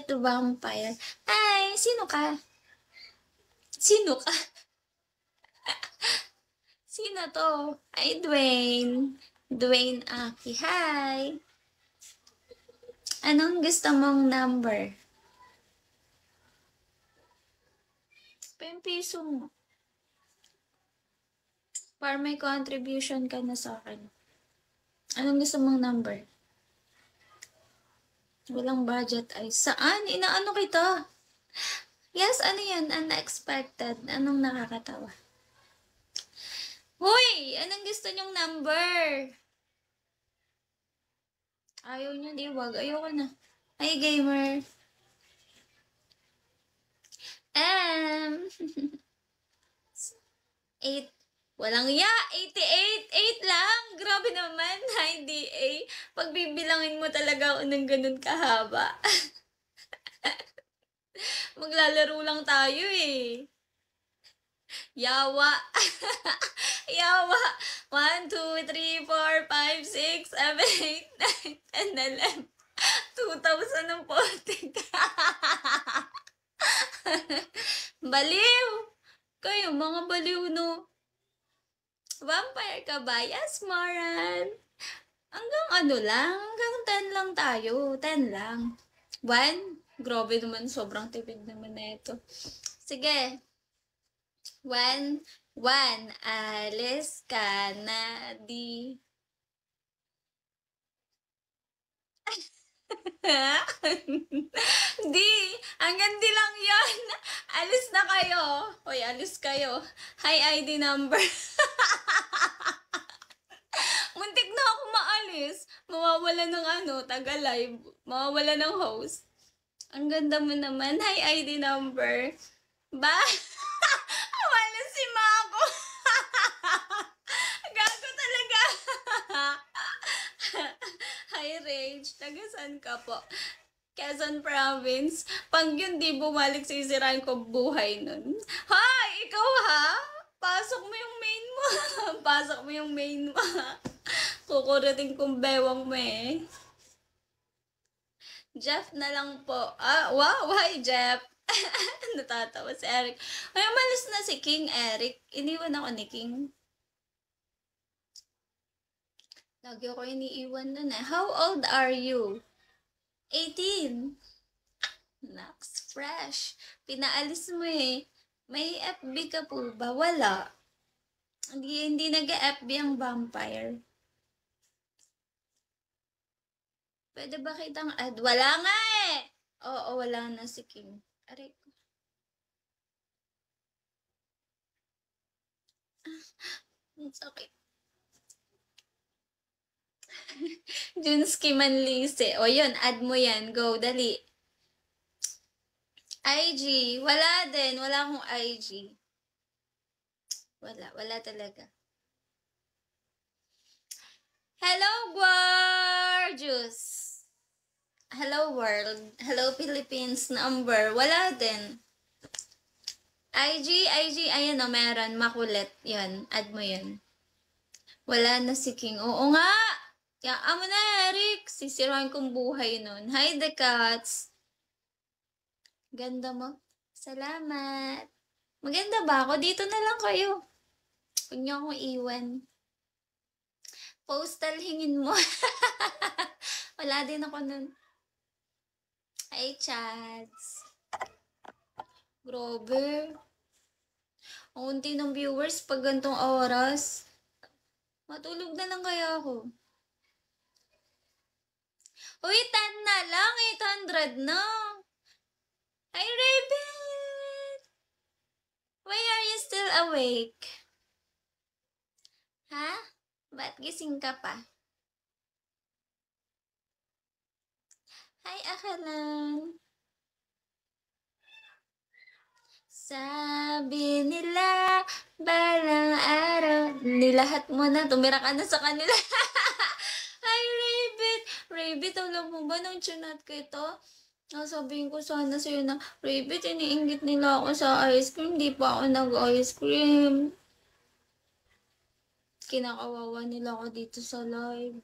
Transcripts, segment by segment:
to vampire. Hi! Sino ka? Sino ka? Sino to? Hi, Dwayne. Dwayne Aki. Hi! Anong gusto mong number? Pa yung piso mo. Para may contribution ka na sa akin. Anong gusto mong number? Walang budget ay. Saan? Inaano kita? Yes, ano yan? Unexpected. Anong nakakatawa? Hoy! Anong gusto nyong number? Ayaw nyo, di wag. Ayoko na. Hi, gamer. 8. Walang ya! 88! 8 lang! Grabe naman! Hi, DA. Pagbibilangin mo talaga ako ng ganun kahaba. Maglalaro lang tayo eh. Yawa! Yawa! 1, 2, 3, 4, 5, 6, 7, 8, 9, 10, 11. 2,000 ang potik. Baliw! Kayo, mga baliw, no? Vampire ka ba? Yes, Maran. Hanggang ano lang, hanggang 10 lang tayo. 10 lang. 1? Grabe naman, sobrang tipid naman na ito. Sige. 1. Alis ka na di. Di! Hanggang di lang yon. Alis na kayo. Hoy, alis kayo. Hi, ID number. Muntik na ako maalis. Mawawala ng taga-live. Mawawala ng host. Ang ganda mo naman. Hi, ID number. Ba? Wala si Mako. Gago talaga. Hi, Rage. Taga-saan ka po? Quezon Province. Pag yun di bumalik, sisirain ko buhay nun. Hi! Ikaw ha? Pasok mo yung main mo. Pasok mo yung main mo. Kukurating kong bewang mo eh. Jeff na lang po. Wow! Hi, Jeff! Natatawa si Eric. Ay, umalis na si King Eric. Iniwan ako ni King. Lagi ako iniiwan nun eh. How old are you? 18. Nax, fresh. Pinaalis mo eh. May FB ka po ba? Wala. Hindi nag-FB ang vampire. Pwede ba kitang add? Wala nga eh! Oo, wala na si King. Aray ko. It's okay. Junski Manlise. O yun, add mo yan. Go, dali. IG. Wala din. Wala akong IG. Wala talaga. Hello, gorgeous! Hello, world. Hello, Philippines number. Wala din. IG, ayan o, meron. Makulit. Yan, add mo yan. Wala na si King. Oo nga! Yaan mo na, Eric. Sisirahan kong buhay nun. Hi, the cats. Ganda mo. Salamat. Maganda ba ako? Dito na lang kayo. Huwag niyo akong iwan. Postal hingin mo. Wala din ako nun. Hi, chats. Grabe. Ang unti ng viewers pag gantong oras. Matulog na lang kaya ako. Uy, 10 na lang. 800 na. Hi, Raven! Why are you still awake? Ha? Ba't gising ka pa? Hi, Akalan! Sabi nila, balang araw. Nilahat mo na, tumira ka na sa kanila. Hi, Rabbit! Rabbit, alam mo ba nung chinat ko ito? Sabihin ko sana sa'yo na, Rabbit, iniinggit nila ako sa ice cream. Di pa ako nag-ice cream. Kinakawawa nila ako dito sa live.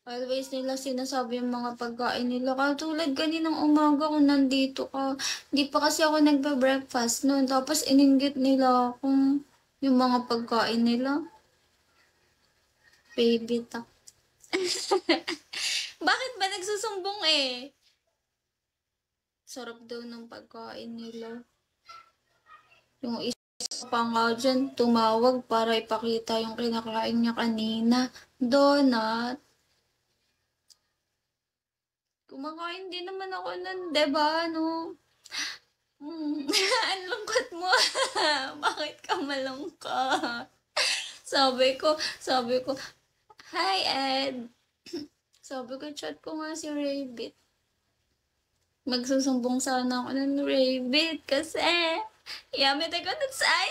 Always nila sinasabi yung mga pagkain nila. Katulad kaninang umaga kung nandito ka. Hindi pa kasi ako nagbe-breakfast noon. Tapos ininggit nila akong yung mga pagkain nila. Baby talk. Bakit ba nagsusumbong eh? Sarap daw ng pagkain nila. Yung isa pa nga dyan, tumawag para ipakita yung kinakain niya kanina. Donut. Kumakain din naman ako nun, diba? No? Ang lungkot mo. Bakit ka malungkot? Sabi ko, hi Ed. Sabi ko, chat ko nga si Rabbit. Magsusumbong sana ako ng Rabbit kasi yamit ako nagsay.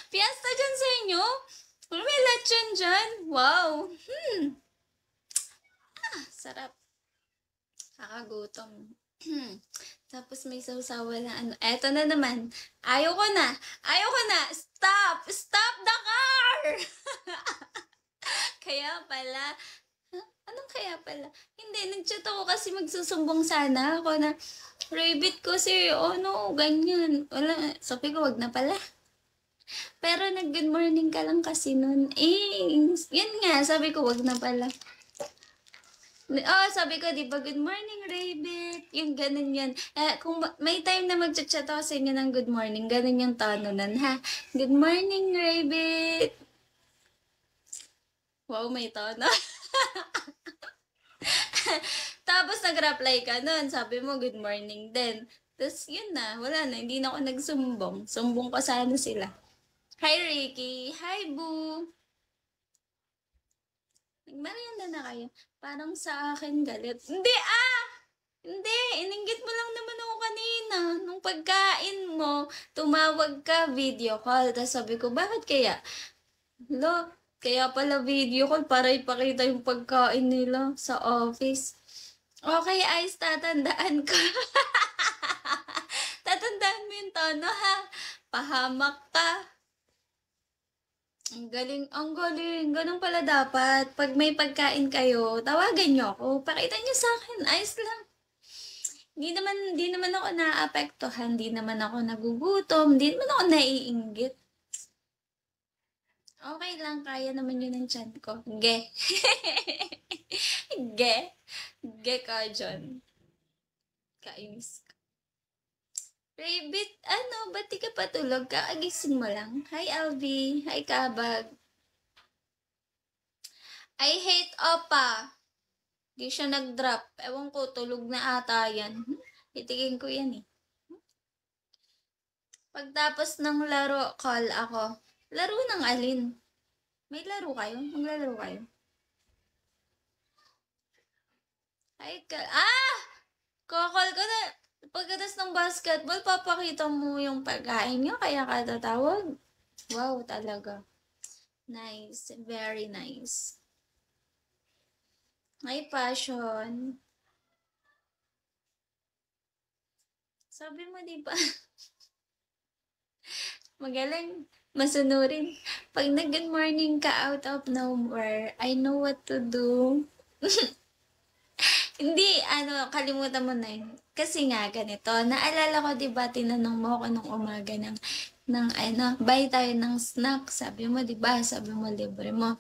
Fiesta dyan sa inyo? May lechon dyan? Wow. Sarap. Kakagutom. Tapos may sausawa na ano. Eto na naman. Ayoko na. Stop! Stop the car! Kaya pala. Anong kaya pala? Hindi, nag-chat ako kasi magsusumbong sana ako na Rabbit ko si ano, ganyan. Wala, sabi ko, wag na pala. Pero nag-good morning ka lang kasi nun. Yun nga, sabi ko, wag na pala. Sabi ko, di ba, good morning, Rabbit. Yung ganun yan. Kung may time na mag-chat ako sa inyo ng good morning, ganun yung tono nun, ha? Good morning, Rabbit. Wow, may tono. Tapos nag-reply ka nun. Sabi mo, good morning din. Tapos yun na, wala na. Hindi na ako nagsumbong. Sumbong ko sana sila. Hi, Ricky. Hi, Boo. Nagmarianda na kayo. Parang sa akin galit. Hindi, ininggit mo lang naman ako kanina. Nung pagkain mo, tumawag ka, video call. Tapos sabi ko, bakit kaya? Kaya pala video call para ipakita yung pagkain nila sa office. Okay, Ice, tatandaan ko. Tatandaan mo yung tono, ha? Pahamak ka. Ang galing. Ganun pala dapat. Pag may pagkain kayo, tawagan nyo ako. Pakita nyo sa akin. Ayos lang. Di naman ako naapektuhan. Di naman ako nagugutom. Di naman ako naiinggit. Okay lang. Kaya naman yun ng chan ko. Ge. Ge ka dyan. Kainis ka. Rabbit, ba't di ka patulog? Kaagising mo lang. Hi, Alvi. Hi, Kabag. I hate Opa. Di siya nag-drop. Ewan ko, tulog na ata yan. Itigin ko yan eh. Pagtapos ng laro, call ako. Laro ng alin? May laro kayo? Maglalaro kayo? Kakall ko na. Pagkatas ng basketball, papakita mo yung pagkain nyo, kaya ka tatawag. Wow, talaga. Nice. Very nice. May passion. Sabi mo, di ba? Magaling. Masunurin. Pag nag-good morning ka out of nowhere, I know what to do. Hindi, kalimutan mo na yun. Kasi nga, ganito, naalala ko, diba, tinanong mo ako nung umaga buy tayo ng snack. Sabi mo, diba, libre mo.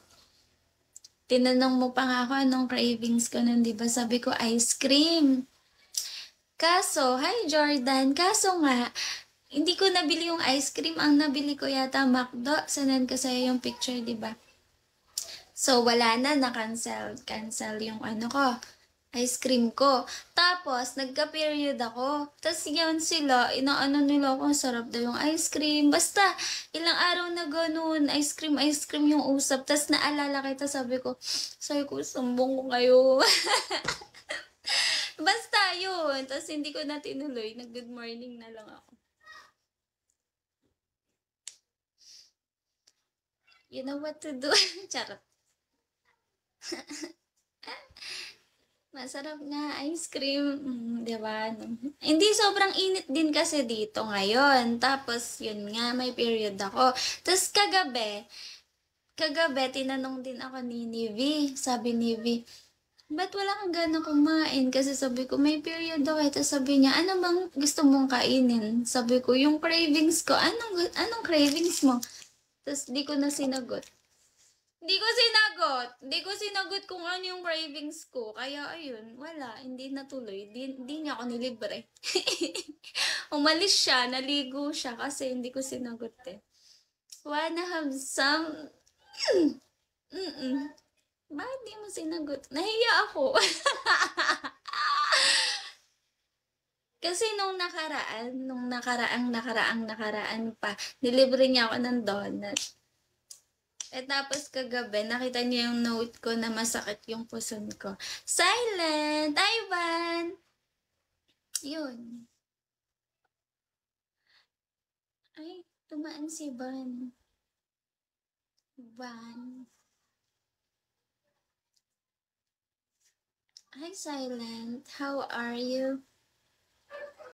Tinanong mo pa nga ako anong cravings ko nun, diba, sabi ko, ice cream. Kaso, hi Jordan, kaso nga, hindi ko nabili yung ice cream. Ang nabili ko yata, McDo. Sanan ko sa'yo yung picture, diba? So, wala na, na-cancel. Cancel yung ice cream ko. Tapos, nagka-period ako. Tapos, yan sila, inaano nila ako, sarap daw yung ice cream. Basta, ilang araw na ganun, ice cream yung usap. Tapos, naalala kita, sabi ko, sumbong ko kayo. Basta, yun. Tapos, hindi ko na tinuloy. Nag-good morning na lang ako. You know what to do. Charot. Masarap nga, ice cream. Diba? Hindi, sobrang init din kasi dito ngayon. Tapos, yun nga, may period ako. Tapos, kagabi, Kagabi, tinanong din ako ni Nivi. Sabi ni Nivi, ba't wala kang gana kumain? Kasi sabi ko, may period ako. Tapos sabi niya, ano bang gusto mong kainin? Sabi ko, yung cravings ko. Anong cravings mo? Tapos di ko na sinagot. Di ko sinagot kung ano yung cravings ko. Kaya ayun, wala. Hindi natuloy. Di niya ako nilibre. Umalis siya, naligo siya kasi hindi ko sinagot eh. Wanna have some... Mm-mm. Bakit di mo sinagot? Nahiya ako. Kasi nung nakaraang nakaraan pa, nilibre niya ako ng donut. Eh tapos kagabi, nakita niya yung note ko na masakit yung puson ko. Silent! Ivan! Yun. Ay, tumaan si Van. Van. Hi, Silent. How are you?